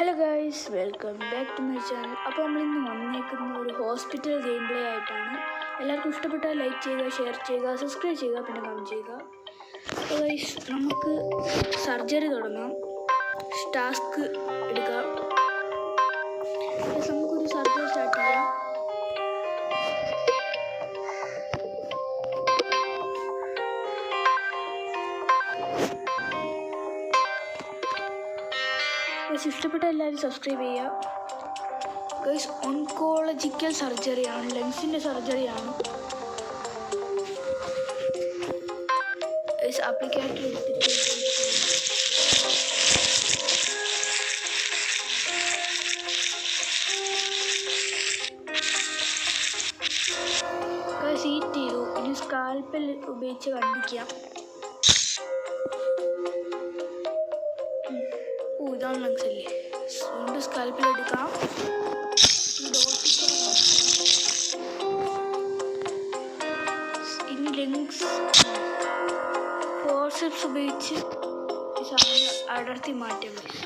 Hello guys, welcome back to my channel. അപ്പോൾ നമ്മളിന്ന് വന്നേക്കുന്ന ഒരു ഹോസ്പിറ്റൽ ഗെയിം പ്ലേ ആയിട്ടാണ്. എല്ലാവർക്കും ഇഷ്ടപ്പെട്ടാൽ ലൈക്ക് ചെയ്യുക, ഷെയർ ചെയ്യുക, സബ്സ്ക്രൈബ് ചെയ്യുക, പിന്നെ കമൻറ്റ് ചെയ്യുക. അപ്പോൾ ഗൈസ്, നമുക്ക് സർജറി തുടങ്ങാം. ടാസ്ക് എടുക്കാം. നമുക്കൊരു സർജറി സ്റ്റാർട്ട് ചെയ്യാം. ഇഷ്ടപ്പെട്ട എല്ലാവരും സബ്സ്ക്രൈബ് ചെയ്യുക. ഗൈസ്, ഓൺകോളജിക്കൽ സർജറിയാണ്, ലങ്സിൻ്റെ സർജറിയാണ്. ഗൈസ്, ആപ്ലിക്കേറ്റർ എടുത്തിട്ട് സീറ്റ് ചെയ്തു. ഇനി സ്കാൽപ്പൽ ഉപയോഗിച്ച് കണ്ടിക്കാം. ഇതാണ് ലങ്സ് അല്ലേ, അതുകൊണ്ട് സ്കാൽപ്പിൽ എടുക്കാം. ഇനി ലങ്സ് ഫോർസെപ്സ് ഉപയോഗിച്ച് അടർത്തി മാറ്റാൻ മതി.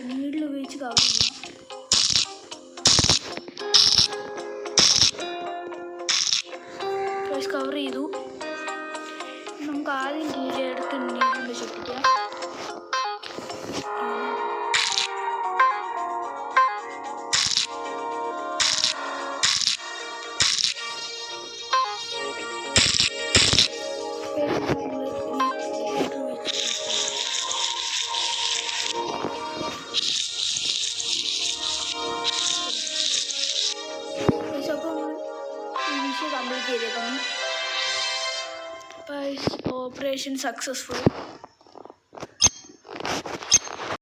നീഡിൽ ഉപയോഗിച്ച് കവർ ചെയ്യാം. കവർ ചെയ്തു. നമുക്ക് ആദ്യം കീഴെടുത്ത് നീഡിൽ ചുറ്റിക്കാം. കംപ്ലീറ്റ് ചെയ്തേക്കുന്നു. Operation successful.